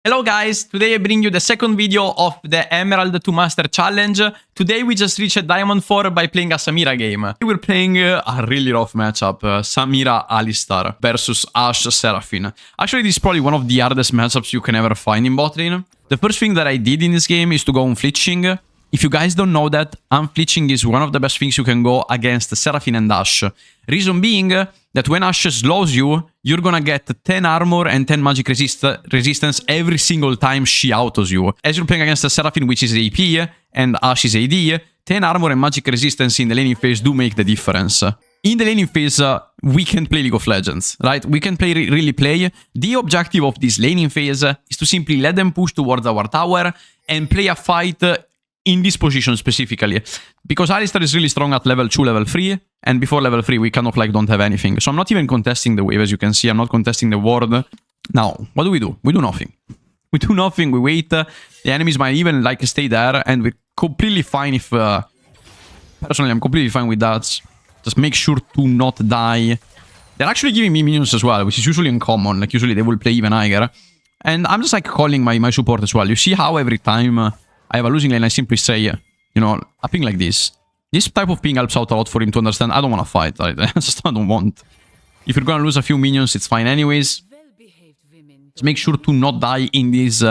Hello guys, today I bring you the second video of the Emerald to Master Challenge. Today we just reached Diamond 4 by playing a Samira game. We're playing a really rough matchup, Samira Alistar versus Ashe Seraphine. Actually, this is probably one of the hardest matchups you can ever find in bot lane. The first thing that I did in this game is to go unflinching. If you guys don't know that, unflinching is one of the best things you can go against Seraphine and Ashe. Reason being that when Ashe slows you, you're gonna get 10 armor and 10 magic resistance every single time she autos you. As you're playing against a Seraphine, which is AP, and Ashe is AD, 10 armor and magic resistance in the laning phase do make the difference. In the laning phase, we can play League of Legends, right? We can play really play. The objective of this laning phase is to simply let them push towards our tower and play a fight in this position specifically. Because Alistar is really strong at level 2, level 3, and before level 3 we kind of like don't have anything. So I'm not even contesting the wave, as you can see. I'm not contesting the ward. Now, what do? We do nothing. We do nothing, we wait. The enemies might even like stay there, and we're completely fine if... personally, I'm completely fine with that. Just make sure to not die. They're actually giving me minions as well, which is usually uncommon. Like, usually they will play even higher. And I'm just like calling my support as well. You see how every time I have a losing lane, I simply say, you know, a ping like this. This type of ping helps out a lot for him to understand I don't want to fight. Right? I just don't want. If you're gonna lose a few minions, it's fine anyways. Just make sure to not die in this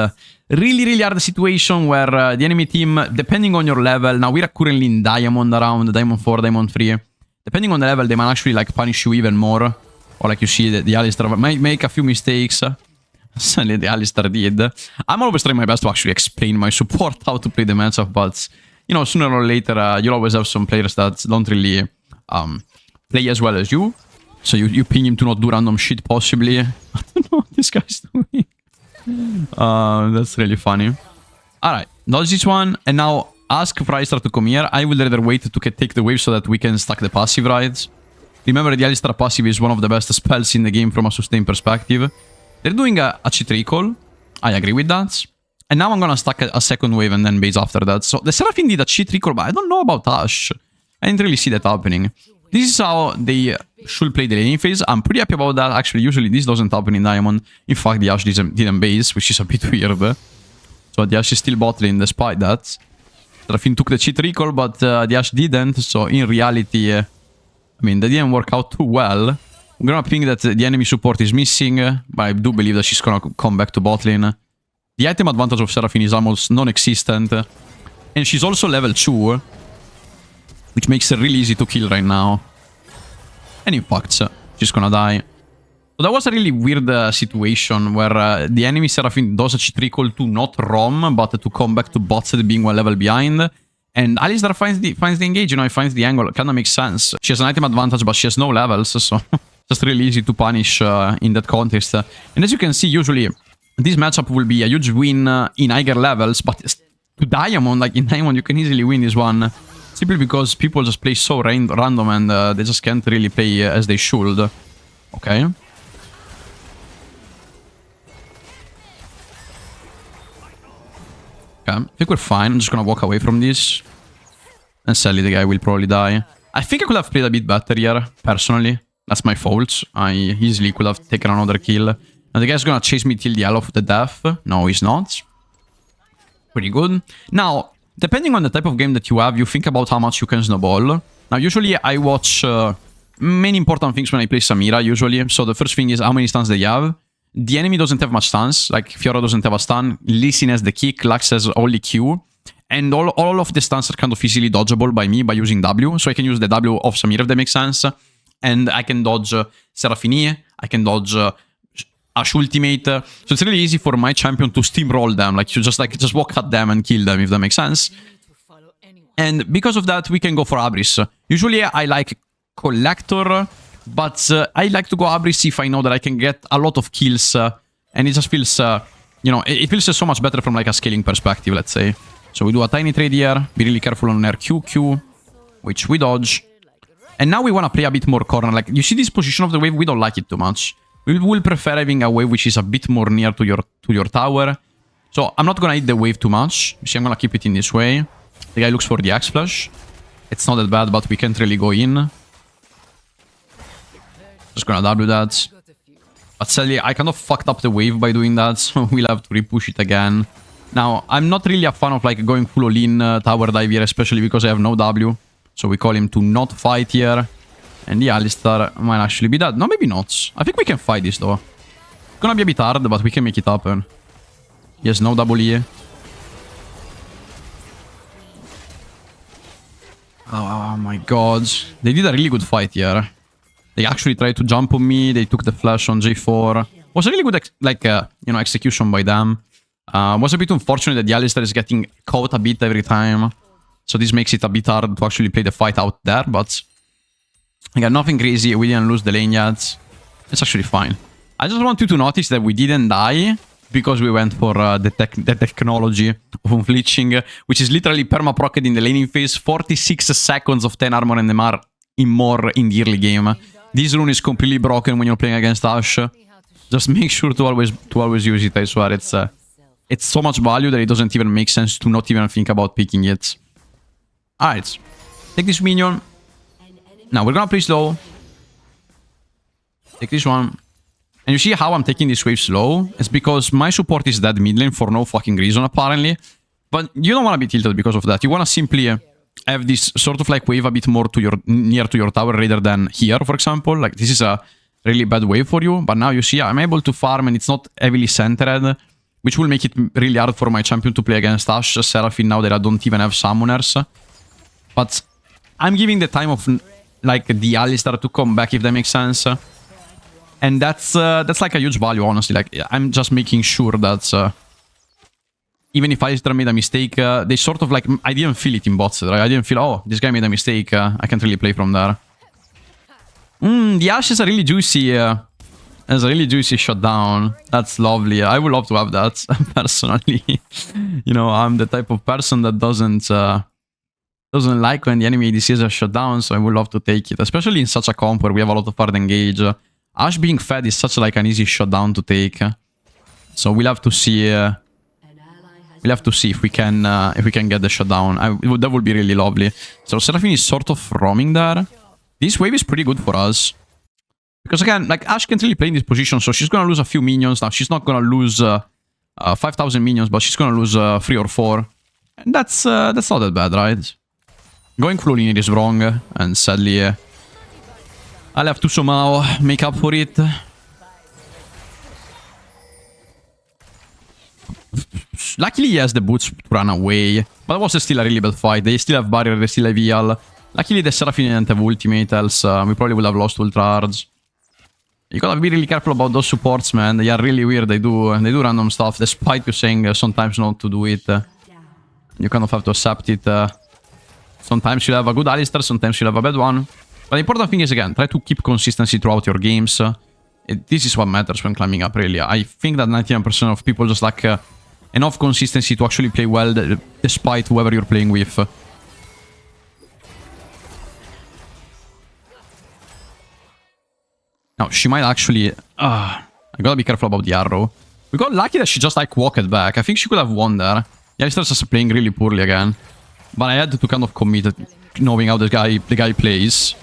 really hard situation where the enemy team, depending on your level, now we're currently in Diamond around, Diamond 4, Diamond 3. Depending on the level, they might actually like punish you even more. Or like you see, the Alistar might make a few mistakes. Sadly, the Alistar did. I'm always trying my best to actually explain my support how to play the matchup, but, you know, sooner or later, you'll always have some players that don't really play as well as you. So you ping him to not do random shit, possibly. I don't know what this guy's doing. That's really funny. Alright, dodge this one, and now ask for Alistar to come here. I would rather wait to take the wave so that we can stack the passive, right? Remember, the Alistar passive is one of the best spells in the game from a sustain perspective. They're doing a cheat recall. I agree with that. And now I'm gonna stack a second wave and then base after that. So the Seraphine did a cheat recall, but I don't know about Ashe. I didn't really see that happening. This is how they should play the laning phase. I'm pretty happy about that. Actually, usually this doesn't happen in Diamond. In fact, the Ashe didn't base, which is a bit weird. So the Ashe is still bot lane despite that. Seraphine took the cheat recall, but the Ashe didn't. So in reality, I mean, that didn't work out too well. I'm gonna think that the enemy support is missing, but I do believe that she's gonna come back to bot lane. The item advantage of Seraphine is almost non-existent. And she's also level 2, which makes her really easy to kill right now. And in fact, she's gonna die. So that was a really weird situation where the enemy Seraphine does a cheat recall to not roam, but to come back to bot side being one level behind. And Alistar finds the engage, you know, finds the angle. Kinda makes sense. She has an item advantage, but she has no levels, so... just really easy to punish in that context. And as you can see, usually this matchup will be a huge win in higher levels, but to Diamond, like in Diamond, you can easily win this one simply because people just play so random and they just can't really play as they should. Okay. Okay, I think we're fine. I'm just gonna walk away from this. And sadly, the guy will probably die. I think I could have played a bit better here, personally. That's my fault. I easily could have taken another kill. Now the guy's gonna chase me till the hell of the death. No, he's not. Pretty good. Now, depending on the type of game that you have, you think about how much you can snowball. Now, usually I watch many important things when I play Samira, usually. So the first thing is how many stuns they have. The enemy doesn't have much stuns. Like, Fiora doesn't have a stun. Lee Sin has the kick. Lux has only Q. And all of the stuns are kind of easily dodgeable by me by using W. So I can use the W of Samira, if that makes sense. And I can dodge Seraphine, I can dodge Ashe ultimate. So it's really easy for my champion to steamroll them. Like, you just walk at them and kill them, if that makes sense. And because of that, we can go for Abris. Usually I like Collector, but I like to go Abris if I know that I can get a lot of kills. And it just feels, you know, it feels so much better from like a scaling perspective, let's say. So we do a tiny trade here. Be really careful on our QQ, which we dodge. And now we want to play a bit more corner. Like, you see this position of the wave? We don't like it too much. We will prefer having a wave which is a bit more near to your tower. So I'm not going to hit the wave too much. You see, I'm going to keep it in this way. The guy looks for the X-Flash. It's not that bad, but we can't really go in. Just going to W that. But sadly, I kind of fucked up the wave by doing that, so we'll have to repush it again. Now, I'm not really a fan of like going full all-in tower dive here, especially because I have no W. So we call him to not fight here. And the Alistar might actually be dead. No, maybe not. I think we can fight this though. It's gonna be a bit hard, but we can make it happen. He has no double E. Oh my god. They did a really good fight here. They actually tried to jump on me. They took the flash on J4. Was a really good, execution by them. Was a bit unfortunate that the Alistar is getting caught a bit every time. So this makes it a bit hard to actually play the fight out there. But again, nothing crazy. We didn't lose the lane yet. It's actually fine. I just want you to notice that we didn't die because we went for the technology of unflinching, which is literally perma-procced in the laning phase. 46 seconds of 10 armor and MR more in the early game. This rune is completely broken when you're playing against Ashe. Just make sure to always use it, I swear. It's so much value that it doesn't even make sense to not even think about picking it. Alright. Take this minion. Now we're gonna play slow. Take this one. And you see how I'm taking this wave slow? It's because my support is dead mid lane for no fucking reason, apparently. But you don't want to be tilted because of that. You want to simply have this sort of like wave a bit more to your near to your tower rather than here, for example. Like this is a really bad wave for you. But now you see I'm able to farm and it's not heavily centered, which will make it really hard for my champion to play against Ashe Seraphine now that I don't even have summoners. But I'm giving the time of like the Alistar to come back, if that makes sense. And that's like a huge value, honestly. Like I'm just making sure that even if Alistar made a mistake, they sort of like I didn't feel it in bots, right? I didn't feel, oh, this guy made a mistake. I can't really play from there. The Ashe is a really juicy. It's a really juicy shutdown. That's lovely. I would love to have that personally. You know, I'm the type of person that doesn't like when the enemy ADC is a shutdown, so I would love to take it, especially in such a comp where we have a lot of hard engage. Ashe being fed is such like an easy shutdown to take, so we'll have to see. We'll have to see if we can get the shutdown. That would be really lovely. So Seraphine is sort of roaming there. This wave is pretty good for us because again, like Ashe can't really play in this position, so she's gonna lose a few minions. Now she's not gonna lose 5,000 minions, but she's gonna lose 3 or 4, and that's not that bad, right? Going full in is wrong, and sadly, I'll have to somehow make up for it. Luckily, he has the boots to run away, but it was still a really bad fight. They still have barrier, they still have heal. Luckily, the Seraphine didn't have ultimate, else we probably would have lost ultra hards. You gotta be really careful about those supports, man. They are really weird. They do random stuff, despite you saying sometimes not to do it. You kind of have to accept it. Sometimes you'll have a good Alistar, sometimes you'll have a bad one. But the important thing is, again, try to keep consistency throughout your games. This is what matters when climbing up, really. I think that 99% of people just lack enough consistency to actually play well, despite whoever you're playing with. Now, she might actually... I gotta be careful about the arrow. We got lucky that she just, like, walked back. I think she could have won there. Yeah, he starts playing really poorly again. But I had to kind of commit, knowing how the guy plays.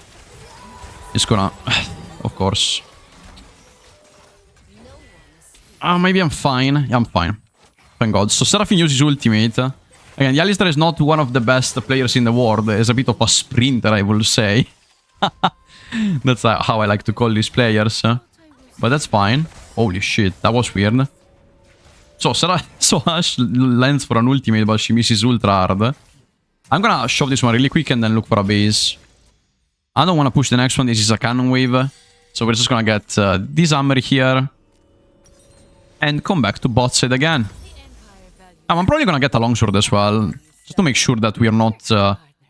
He's gonna... Of course. Maybe I'm fine. Yeah, I'm fine. Thank God. So Seraphine uses ultimate. Again, the Alistar is not one of the best players in the world. He's a bit of a sprinter, I will say. That's how I like to call these players. But that's fine. Holy shit, that was weird. So Ashe lands for an ultimate, but she misses ultra hard. I'm gonna shove this one really quick and then look for a base. I don't want to push the next one. This is a cannon wave. So we're just gonna get this hammer here. And come back to bot side again. I'm probably gonna get a longsword as well. Just to make sure that we are not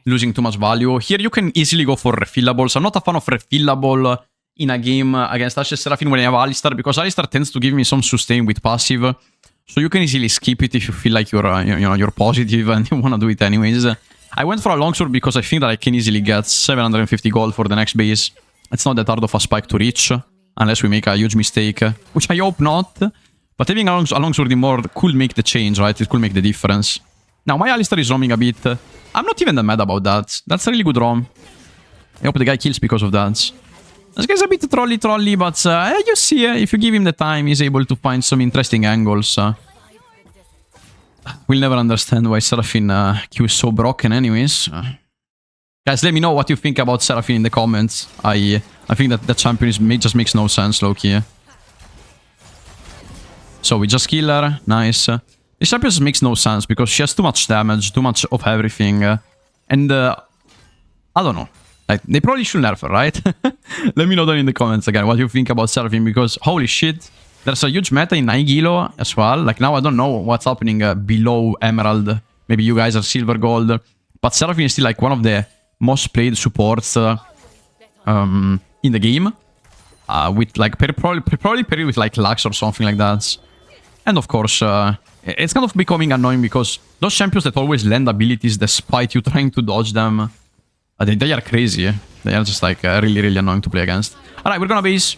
losing too much value. Here you can easily go for refillables. I'm not a fan of refillable in a game against Ashe Seraphine when I have Alistar, because Alistar tends to give me some sustain with passive. So you can easily skip it if you feel like you're positive and you want to do it anyways. I went for a longsword because I think that I can easily get 750 gold for the next base. It's not that hard of a spike to reach, unless we make a huge mistake, which I hope not. But having a longsword in more could make the change, right? It could make the difference. Now, my Alistar is roaming a bit. I'm not even that mad about that. That's a really good roam. I hope the guy kills because of that. This guy's a bit trolly, but you see, if you give him the time, he's able to find some interesting angles. We'll never understand why Seraphine Q is so broken anyways. Guys, let me know what you think about Seraphine in the comments. I think that the champion just makes no sense, low-key. So we just kill her. Nice. This champion just makes no sense because she has too much damage, too much of everything. And I don't know. Like, they probably should nerf her, right? Let me know down in the comments again what you think about Seraphine, because holy shit, there's a huge meta in Nigilo as well. Like, now I don't know what's happening below Emerald. Maybe you guys are Silver Gold. But Seraphine is still like one of the most played supports in the game. With like, probably paired with like Lux or something like that. And of course, it's kind of becoming annoying because those champions that always land abilities despite you trying to dodge them, they are crazy. They are just like really, really annoying to play against. Alright, we're gonna base.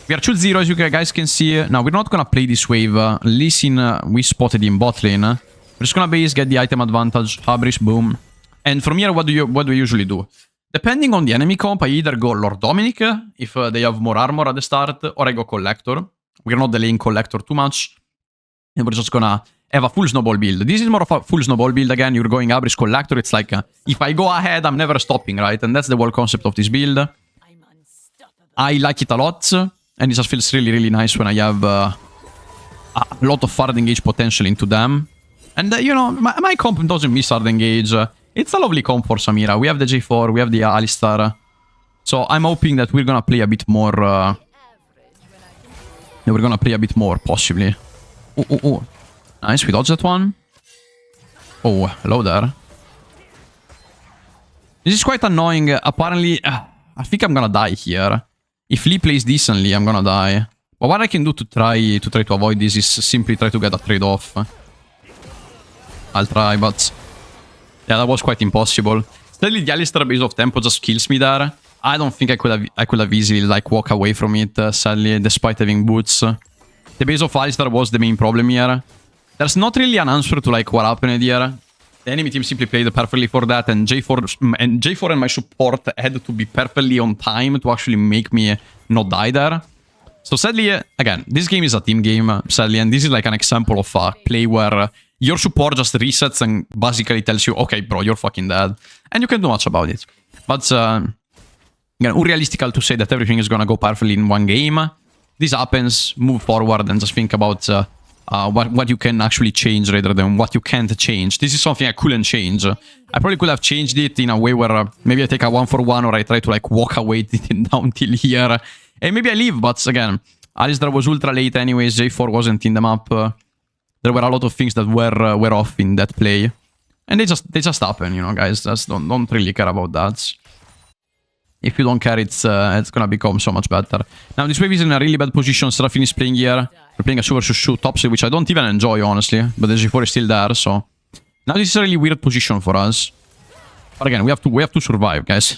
We are 2-0 as you guys can see. Now, we're not gonna play this wave. Lee Sin, we spotted in bot lane. We're just gonna base, get the item advantage, Hubris, boom. And from here, what do we usually do? Depending on the enemy comp, I either go Lord Dominic, if they have more armor at the start, or I go Collector. We're not delaying Collector too much. And we're just gonna have a full snowball build. This is more of a full snowball build again. You're going Hubris, Collector. It's like, if I go ahead, I'm never stopping, right? And that's the whole concept of this build. I like it a lot. And it just feels really, really nice when I have a lot of hard engage potential into them. And, you know, my comp doesn't miss hard engage. It's a lovely comp for Samira. We have the J4, we have the Alistar. So I'm hoping that we're gonna play a bit more... we're gonna play a bit more, possibly. Oh. Nice, we dodged that one. Oh, hello there. This is quite annoying. Apparently, I think I'm gonna die here. If Lee plays decently, I'm gonna die. But what I can do to try to avoid this is simply try to get a trade-off. I'll try, but... yeah, that was quite impossible. Sadly, the Alistar base of tempo just kills me there. I don't think I could have easily, like, walk away from it, sadly, despite having boots. The base of Alistar was the main problem here. There's not really an answer to, like, what happened here. The enemy team simply played perfectly for that, and J4 and my support had to be perfectly on time to actually make me not die there. So sadly, again, this game is a team game, sadly, and this is like an example of a play where your support just resets and basically tells you, okay, bro, you're fucking dead. And you can't do much about it. But, again, unrealistic to say that everything is gonna go perfectly in one game. This happens, move forward, and just think about what you can actually change rather than what you can't change. This is something I couldn't change. I probably could have changed it in a way where maybe I take a 1-for-1 or I try to like walk away down till here. And maybe I leave, but again, Alistar was ultra late anyways, J4 wasn't in the map. There were a lot of things that were off in that play. And they just happen, you know, guys. Just don't really care about that. If you don't care, it's gonna become so much better. Now, this wave is in a really bad position. Seraphine is playing here. We're playing a super shushu topside, which I don't even enjoy, honestly. But the G4 is still there, so... now this is a really weird position for us. But again, we have to survive, guys.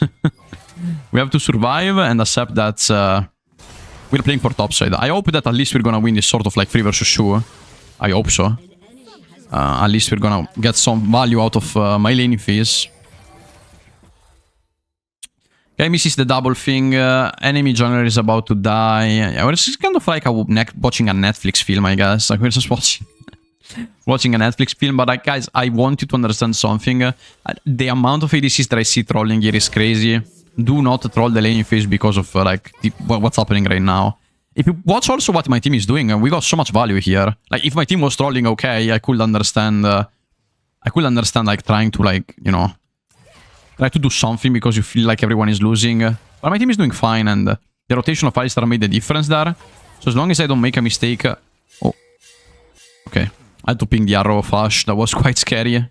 We have to survive and accept that we're playing for topside. I hope that at least we're gonna win this sort of like 3 versus 2. I hope so. At least we're gonna get some value out of my laning phase. Okay, misses the double thing. Enemy jungler is about to die. Yeah, it's just kind of like watching a Netflix film, I guess. Like, we're just watching a Netflix film. But, like, guys, I want you to understand something. The amount of ADCs that I see trolling here is crazy. Do not troll the laning phase because of, like, what's happening right now. If you watch also what my team is doing, we got so much value here. Like, if my team was trolling, okay, I could understand, like, trying to, like, you know... try to do something because you feel like everyone is losing. But my team is doing fine, and the rotation of Alistar made the difference there. So as long as I don't make a mistake... oh. Okay. I had to ping the arrow of Ash. That was quite scary.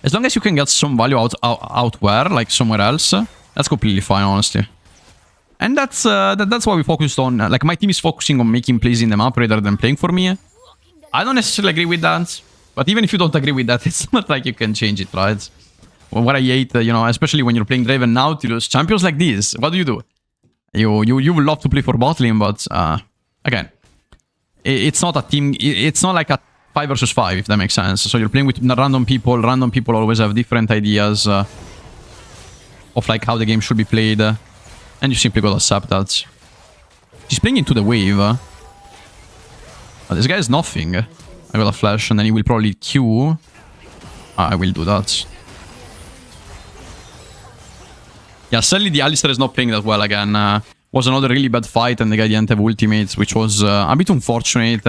As long as you can get some value out where, like somewhere else, that's completely fine, honestly. And that's what we focused on. Like, my team is focusing on making plays in the map rather than playing for me. I don't necessarily agree with that. But even if you don't agree with that, it's not like you can change it, right? What I hate, you know, especially when you're playing Draven Nautilus, champions like this, what do? You would love to play for bot lane, but again, it's not a team. It's not like a 5 versus 5, if that makes sense. So you're playing with random people. Random people always have different ideas of like how the game should be played. And you simply gotta accept that. He's playing into the wave. But this guy has nothing. I got a flash and then he will probably Q. I will do that. Yeah, sadly the Alistar is not playing that well again. Was another really bad fight and the guy didn't have ultimates, which was a bit unfortunate.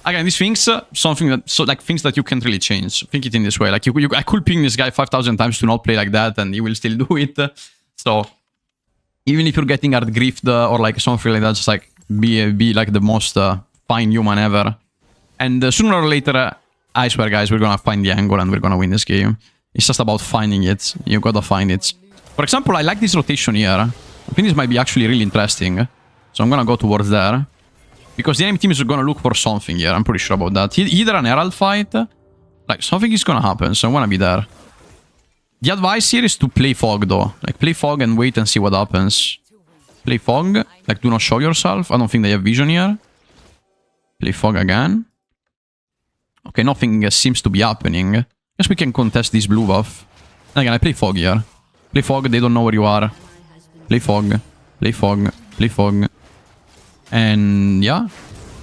Again, these things, something that, things that you can't really change. Think it in this way. Like, I could ping this guy 5,000 times to not play like that and he will still do it. So, even if you're getting hard griefed or like something like that, just like be like the most fine human ever. And sooner or later, I swear guys, we're gonna find the angle and we're gonna win this game. It's just about finding it. You gotta find it. For example, I like this rotation here. I think this might be actually really interesting. So I'm gonna go towards there. Because the enemy team is gonna look for something here. I'm pretty sure about that. Either an Herald fight. Like, something is gonna happen. So I'm gonna be there. The advice here is to play Fog, though. Like, play Fog and wait and see what happens. Play Fog. Like, do not show yourself. I don't think they have vision here. Play Fog again. Okay, nothing seems to be happening. Guess we can contest this blue buff. And again, I play Fog here. Play Fog, they don't know where you are. Play Fog. Play Fog. Play Fog. And yeah.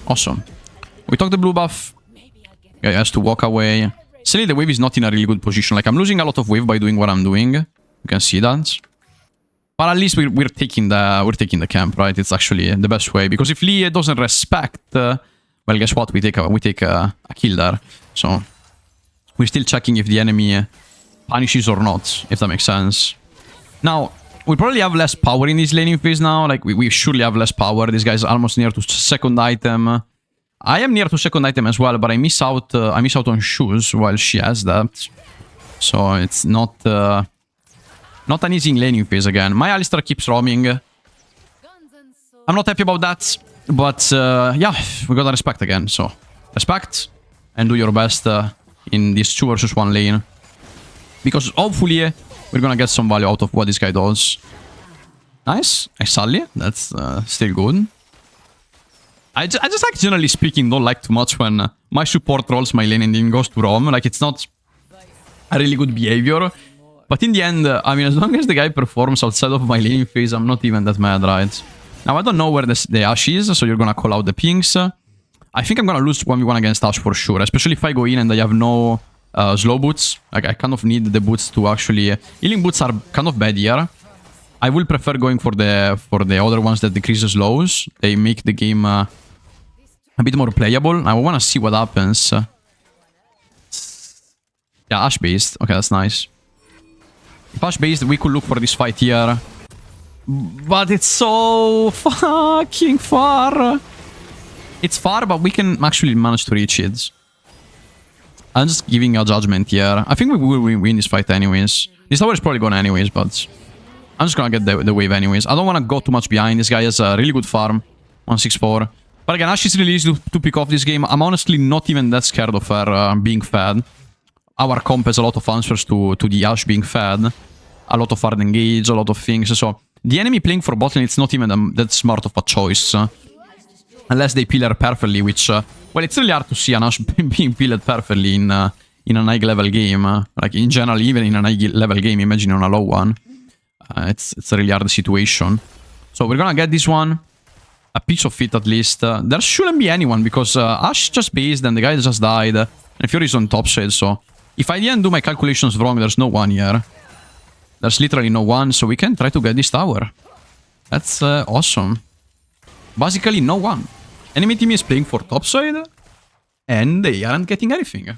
Awesome. We took the blue buff. Guy has to walk away. Sadly, the wave is not in a really good position. Like, I'm losing a lot of wave by doing what I'm doing. You can see that. But at least we're taking the camp, right? It's actually the best way. Because if Lee doesn't respect... well, guess what? We take a kill there. So, we're still checking if the enemy punishes or not, if that makes sense. Now, we probably have less power in this laning phase now. Like, we surely have less power. This guy's almost near to second item. I am near to second item as well, but I miss out on shoes while she has that. So, it's not an easy laning phase again. My Alistar keeps roaming. I'm not happy about that. But, yeah, we gotta respect again. So, respect and do your best in this 2 versus 1 lane. Because hopefully we're gonna get some value out of what this guy does. Nice. Sully. That's still good. I just like, generally speaking, don't like too much when my support rolls my lane and then goes to roam. Like, it's not a really good behavior. But in the end, I mean, as long as the guy performs outside of my laning phase, I'm not even that mad, right? Now, I don't know where the Ashe is, so you're gonna call out the pings. I think I'm gonna lose 1v1 against Ashe for sure, especially if I go in and I have no slow boots. Like, I kind of need the boots to actually... Healing boots are kind of bad here. I will prefer going for the other ones that decrease slows. They make the game a bit more playable. I wanna see what happens. Yeah, Ashe based. Okay, that's nice. If Ashe based, we could look for this fight here. But it's so fucking far. It's far, but we can actually manage to reach it. I'm just giving a judgment here. I think we will win this fight anyways. This tower is probably gonna anyways, but I'm just gonna get the wave anyways. I don't want to go too much behind. This guy has a really good farm. 164. But again, Ashe is really easy to pick off this game. I'm honestly not even that scared of her being fed. Our comp has a lot of answers to the Ashe being fed. A lot of hard engage, a lot of things. So the enemy playing for bot lane, it's not even that smart of a choice. Unless they peel her perfectly, which... well, it's really hard to see an Ashe being peeled perfectly in a high level game. Like, in general, even in a high level game, imagine on a low one. It's a really hard situation. So we're gonna get this one. A piece of it, at least. There shouldn't be anyone, because Ashe just based and the guy just died. And Fury is on top side, so... If I didn't do my calculations wrong, there's no one here. There's literally no one, so we can try to get this tower. That's awesome. Basically, no one. Enemy team is playing for topside, and they aren't getting anything.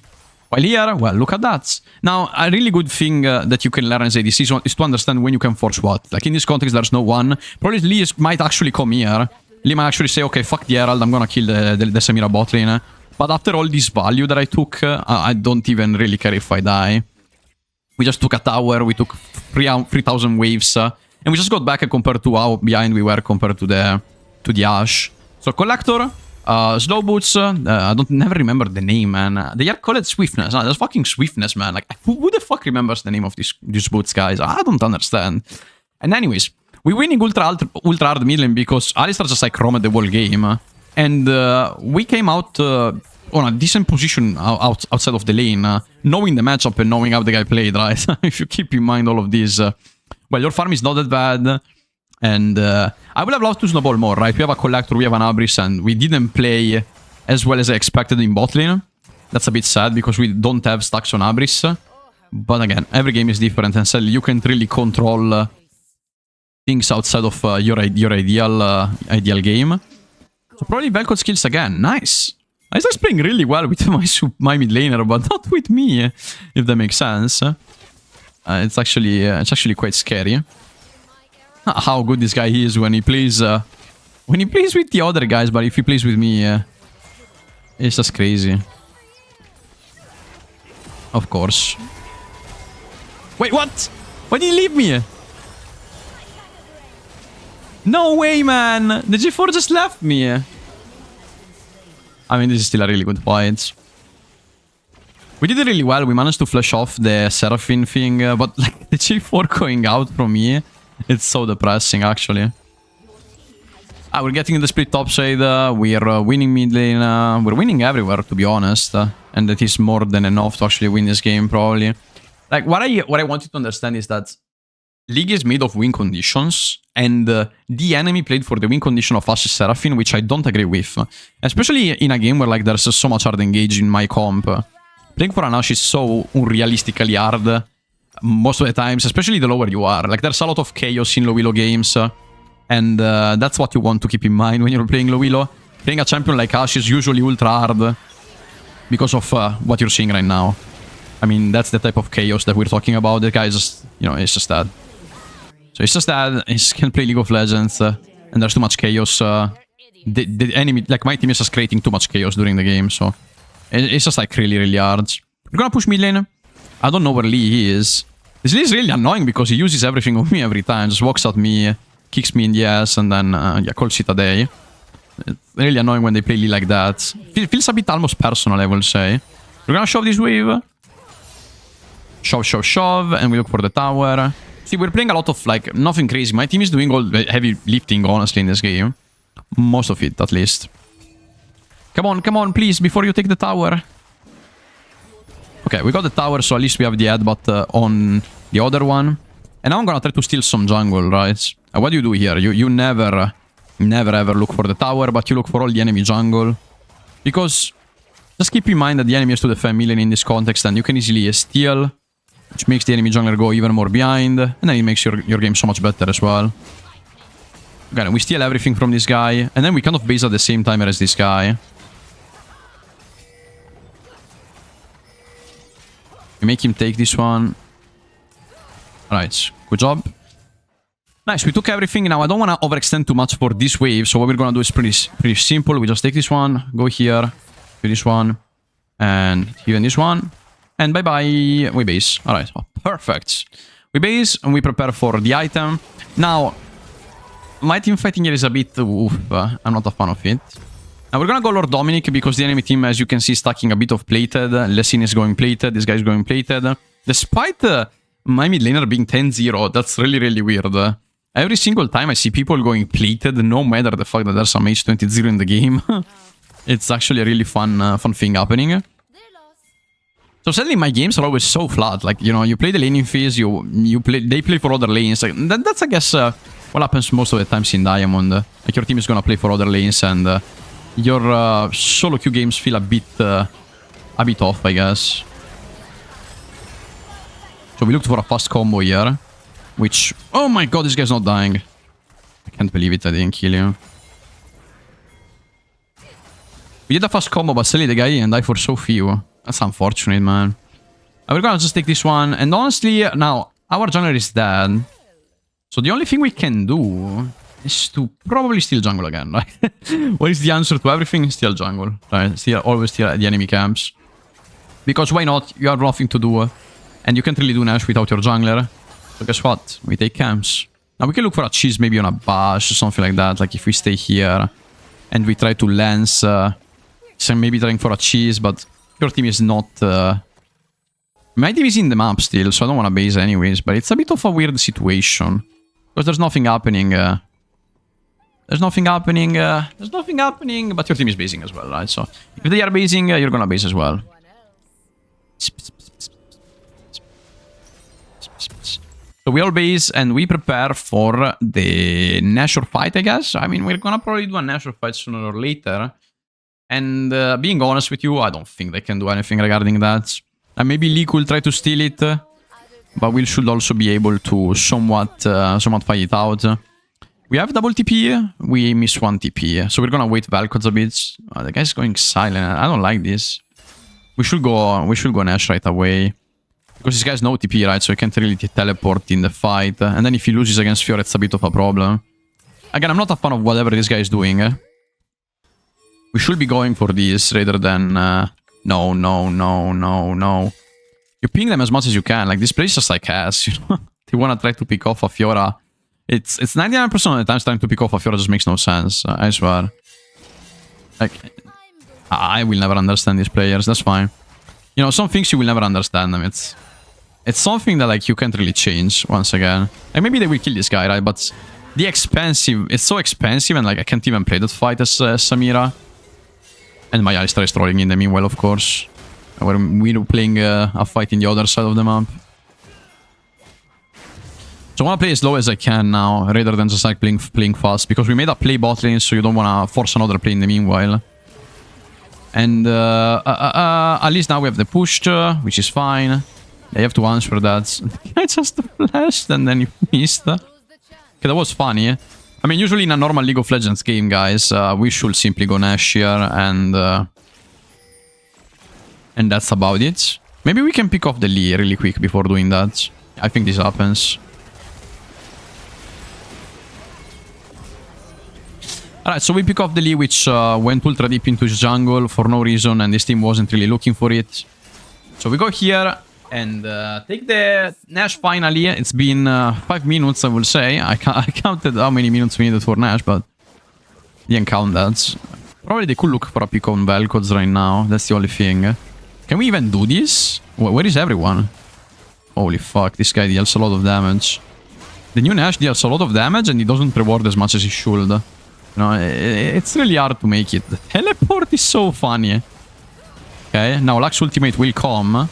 While here, well, look at that. Now, a really good thing that you can learn as ADC is to understand when you can force what. Like, in this context, there's no one. Probably Lee might actually come here. Lee might actually say, okay, fuck the Herald, I'm gonna kill the Samira bot lane. But after all this value that I took, I don't even really care if I die. We just took a tower, we took 3,000 waves, and we just got back compared to how behind we were compared to the Ashe. So Collector, Slow Boots, I don't never remember the name, man. They are called Swiftness. That's fucking Swiftness, man. Like, who the fuck remembers the name of these boots, guys? I don't understand. And anyways, we're winning ultra hard mid lane because Alistar just like roamed the whole game. And we came out on a decent position outside of the lane, knowing the matchup and knowing how the guy played, right? If you keep in mind all of this, well, your farm is not that bad. And I would have loved to snowball more, right? We have a Collector, we have an Abris, and we didn't play as well as I expected in bot lane. That's a bit sad because we don't have stacks on Abris. But again, every game is different, and sadly you can't really control things outside of your ideal game. So probably Velcro skills again. Nice. Isaac's playing really well with my mid laner, but not with me, if that makes sense. It's actually quite scary how good this guy is when he plays with the other guys, but if he plays with me, it's just crazy. Of course. Wait, what? Why did he leave me? No way, man! The G4 just left me. I mean, this is still a really good fight. We did it really well. We managed to flush off the Seraphine thing, but like the G4 going out from me, it's so depressing, actually. We're getting the split topside. We're winning mid lane. We're winning everywhere, to be honest. And that is more than enough to actually win this game, probably. Like, what I want you to understand is that League is made of win conditions, and the enemy played for the win condition of Ashe Seraphine, which I don't agree with. Especially in a game where like there's so much hard engage in my comp. Playing for an Ashe is so unrealistically hard most of the times, especially the lower you are. Like, there's a lot of chaos in low elo games, and that's what you want to keep in mind when you're playing low elo. Playing a champion like Ashe is usually ultra hard because of what you're seeing right now. I mean, that's the type of chaos that we're talking about. The guy is just, you know, it's just that. So it's just that he can play League of Legends, and there's too much chaos. The enemy, like my team is just creating too much chaos during the game, so it's just like really, really hard. We're gonna push mid lane. I don't know where Lee is. This Lee is really annoying because he uses everything on me every time. Just walks at me, kicks me in the ass, and then yeah, calls it a day. It's really annoying when they play Lee like that. Feels a bit almost personal, I will say. We're gonna shove this wave. Shove, shove, shove, and we look for the tower. See, we're playing a lot of, like, nothing crazy. My team is doing all the heavy lifting, honestly, in this game. Most of it, at least. Come on, please, before you take the tower. Okay, we got the tower, so at least we have the headbutt on the other one. And now I'm gonna try to steal some jungle, right? What do you do here? You never ever look for the tower, but you look for all the enemy jungle. Because just keep in mind that the enemy has to defend million in this context, and you can easily steal, which makes the enemy jungler go even more behind, and then it makes your game so much better as well. Okay, we steal everything from this guy, and then we kind of base at the same timer as this guy. We make him take this one. Alright, good job. Nice, we took everything. Now, I don't want to overextend too much for this wave, so what we're gonna do is pretty simple. We just take this one, go here, do this one, and even this one. And bye-bye, we base. Alright, oh, perfect. We base, and we prepare for the item. Now, my team fighting here is a bit oof. I'm not a fan of it. Now, we're gonna go Lord Dominic, because the enemy team, as you can see, is stacking a bit of plated. Lessin is going plated, this guy is going plated. Despite my mid laner being 10-0, that's really, really weird. Every single time I see people going plated, no matter the fact that there's some H20 in the game. It's actually a really fun thing happening. So sadly, my games are always so flat. Like, you know, you play the laning phase, they play for other lanes. Like, that's, I guess, what happens most of the times in Diamond. Like, your team is gonna play for other lanes, and your solo queue games feel a bit off, I guess. So we looked for a fast combo here, which, oh my god, this guy's not dying. I can't believe it, I didn't kill him. We did a fast combo, but sadly the guy didn't die for so few. That's unfortunate, man. We're gonna just take this one, and honestly, now, our jungler is dead. So the only thing we can do is to probably steal jungle again, right? What is the answer to everything? Steal jungle, right? Always steal the enemy camps. Because why not? You have nothing to do, and you can't really do Nash without your jungler. So guess what? We take camps. Now we can look for a cheese maybe on a bash or something like that. Like if we stay here and we try to lance, so maybe trying for a cheese, but your team is not... my team is in the map still, so I don't want to base anyways, but it's a bit of a weird situation. Because there's nothing happening. There's nothing happening, but your team is basing as well, right? So if they are basing, you're gonna base as well. So we all base and we prepare for the Nashor fight, I guess. I mean, we're gonna probably do a Nashor fight sooner or later. And being honest with you, I don't think they can do anything regarding that. And maybe Leek will try to steal it, but we should also be able to somewhat fight it out. We have double TP, we miss one TP, so we're gonna wait Vel'Koz a bit. The guy's going silent. I don't like this. We should go Nash right away. Because this guy's no TP, right? So he can't really teleport in the fight. And then if he loses against Fiora, it's a bit of a problem. Again, I'm not a fan of whatever this guy is doing. We should be going for this rather than... No. You ping them as much as you can. Like, this place is just like ass, you know? They wanna try to pick off a Fiora. It's 99% of the time trying to pick off a Fiora just makes no sense. I swear. Like, I will never understand these players. That's fine. You know, some things you will never understand them. It's something that, like, you can't really change once again. Like, maybe they will kill this guy, right? But the expensive... It's so expensive and, like, I can't even play that fight as Samira. And my Alistar is trolling in the meanwhile, of course. We're playing a fight in the other side of the map. So I want to play as low as I can now, rather than just like playing fast. Because we made a play bot lane, so you don't want to force another play in the meanwhile. And at least now we have the push, which is fine. They have to answer that. I just flashed and then you missed. Okay, that was funny. I mean, usually in a normal League of Legends game, guys, we should simply go Nash here and that's about it. Maybe we can pick off the Lee really quick before doing that. I think this happens. Alright, so we pick off the Lee, which went ultra deep into his jungle for no reason, and this team wasn't really looking for it. So we go here and take the Nash finally. It's been 5 minutes, I will say. I counted how many minutes we needed for Nash, but didn't count that. Probably they could look for a pick on Vel'Koz right now. That's the only thing. Can we even do this? Where is everyone? Holy fuck, this guy deals a lot of damage. The new Nash deals a lot of damage and he doesn't reward as much as he should. No, it's really hard to make it. The teleport is so funny. Okay, now Lux ultimate will come.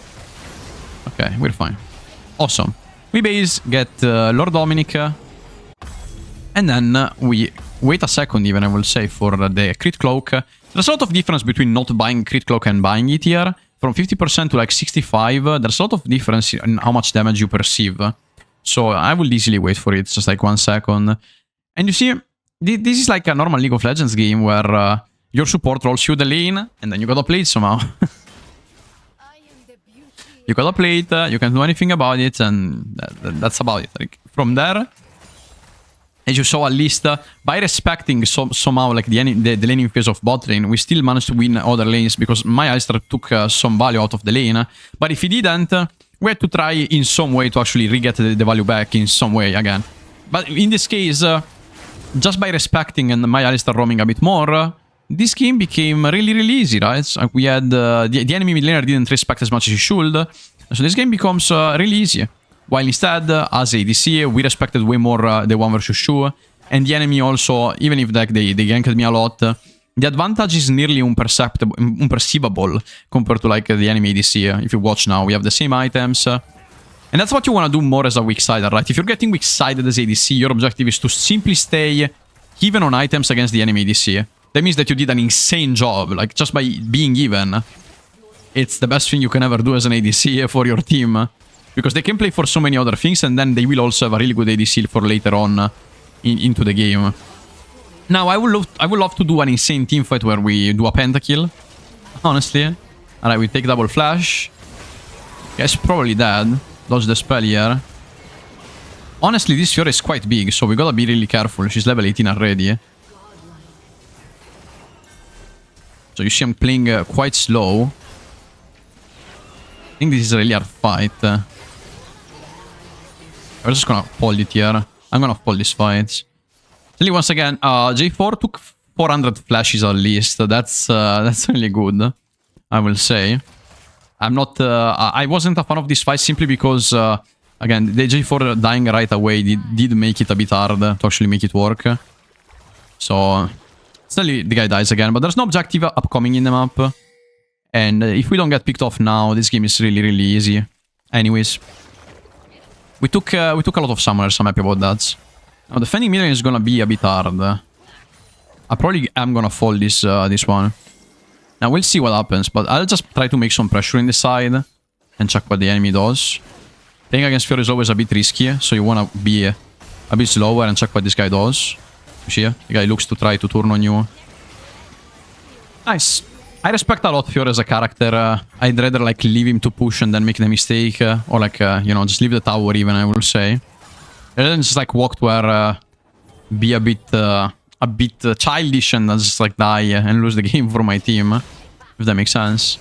Okay, we're fine. Awesome. We base, get Lord Dominic. And then we wait a second even, I will say, for the crit cloak. There's a lot of difference between not buying crit cloak and buying it here. From 50% to like 65, there's a lot of difference in how much damage you perceive. So I will easily wait for it, just like 1 second. And you see... This is like a normal League of Legends game where your support rolls you the lane and then you gotta play it somehow. You gotta play it, you can't do anything about it, and that's about it. Like, from there, as you saw, at least by respecting somehow like the laning phase of bot lane, we still managed to win other lanes because my Alistar took some value out of the lane. But if he didn't, we had to try in some way to actually re-get the value back in some way again. But in this case... just by respecting and my Alistar roaming a bit more, this game became really, really easy, right? So we had... the enemy mid laner didn't respect as much as he should. So this game becomes really easy. While instead, as ADC, we respected way more the 1 versus 2. And the enemy also, even if like, they ganked me a lot, the advantage is nearly unperceivable compared to like the enemy ADC. If you watch now, we have the same items. And that's what you want to do more as a weak-sider, right? If you're getting weak-sided as ADC, your objective is to simply stay even on items against the enemy ADC. That means that you did an insane job, like, just by being even. It's the best thing you can ever do as an ADC for your team. Because they can play for so many other things, and then they will also have a really good ADC for later on into the game. Now, I would love to do an insane teamfight where we do a pentakill, honestly. Alright, we take double flash. Guy's probably dead. Dodge the spell here. Honestly, this Fiora is quite big, so we gotta be really careful. She's level 18 already. So you see I'm playing quite slow. I think this is a really hard fight. We're just gonna hold it here. I'm gonna hold this fight. Tell you once again, J4 took 400 flashes at least. That's really good, I will say. I'm not... I wasn't a fan of this fight simply because, again, the J4 dying right away did make it a bit hard to actually make it work. So, suddenly the guy dies again, but there's no objective upcoming in the map. And if we don't get picked off now, this game is really, really easy. Anyways. We took a lot of summoners, I'm happy about that. Now, defending mid lane is gonna be a bit hard. I probably am gonna fold this one. Now, we'll see what happens, but I'll just try to make some pressure in the side and check what the enemy does. Playing against Fiora is always a bit risky, so you wanna be a bit slower and check what this guy does. You see? The guy looks to try to turn on you. Nice. I respect a lot Fiora as a character. I'd rather like leave him to push and then make the mistake, or like you know, just leave the tower even, I will say. And then just like walk to where be a bit childish and just like die and lose the game for my team, if that makes sense.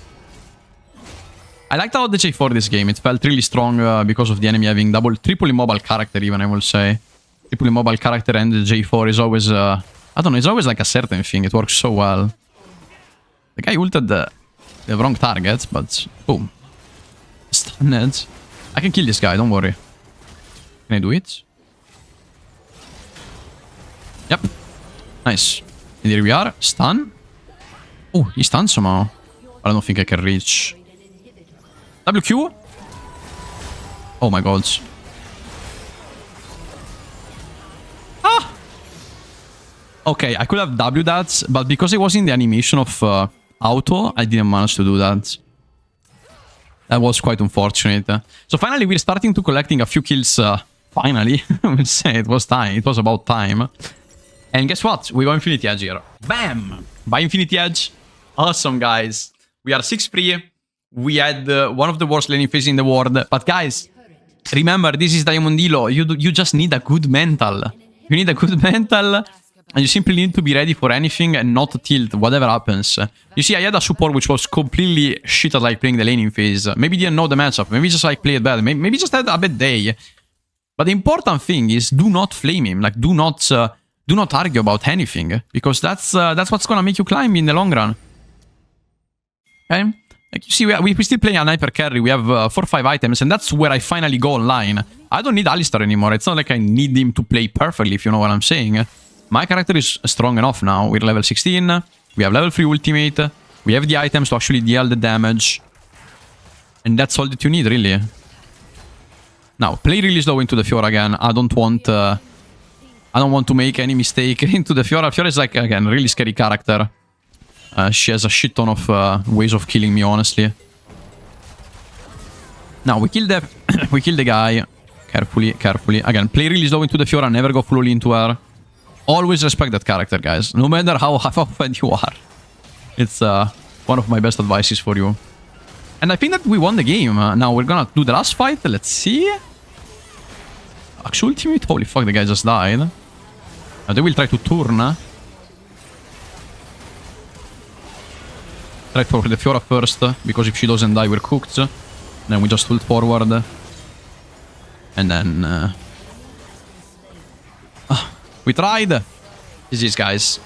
I liked how the J4 this game. It felt really strong because of the enemy having triple immobile character even, I will say. Triple immobile character and the J4 is always, I don't know, it's always like a certain thing. It works so well. The guy ulted the wrong target, but boom. Stunned. I can kill this guy, don't worry. Can I do it? Yep. Nice. And here we are. Stun. Oh, he stunned somehow. But I don't think I can reach. WQ. Oh my god. Ah! Okay, I could have W that, but because it was in the animation of auto, I didn't manage to do that. That was quite unfortunate. So finally, we're starting to collecting a few kills. Finally, I would say it was time. It was about time. And guess what? We got Infinity Edge here. Bam! By Infinity Edge. Awesome, guys. We are 6-3. We had one of the worst laning phases in the world. But guys, remember, this is Diamond Elo. You just need a good mental. You need a good mental. And you simply need to be ready for anything and not tilt, whatever happens. You see, I had a support which was completely shit at like playing the laning phase. Maybe didn't know the matchup. Maybe just like played bad. Maybe just had a bad day. But the important thing is do not flame him. Like do not argue about anything, because that's what's gonna make you climb in the long run. Okay? Like you see, we still play an hyper carry. We have 4 or 5 items, and that's where I finally go online. I don't need Alistar anymore. It's not like I need him to play perfectly, if you know what I'm saying. My character is strong enough now. We're level 16. We have level 3 ultimate. We have the items to actually deal the damage. And that's all that you need, really. Now, play really slow into the Fiora again. I don't want to make any mistake into the Fiora. Fiora is like, again, really scary character. She has a shit ton of ways of killing me, honestly. Now, we kill the guy. Carefully, carefully. Again, play really slow into the Fiora. Never go fully into her. Always respect that character, guys. No matter how fed you are. It's one of my best advices for you. And I think that we won the game. Now we're gonna do the last fight. Let's see. Actual ultimate. Holy fuck, the guy just died. Now they will try to turn. Try for the Fiora first, because if she doesn't die, we're cooked. Then we just ult forward. And then... we tried. This is, guys.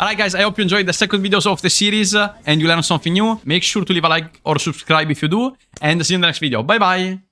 Alright, guys, I hope you enjoyed the second videos of the series and you learned something new. Make sure to leave a like or subscribe if you do. And see you in the next video. Bye-bye.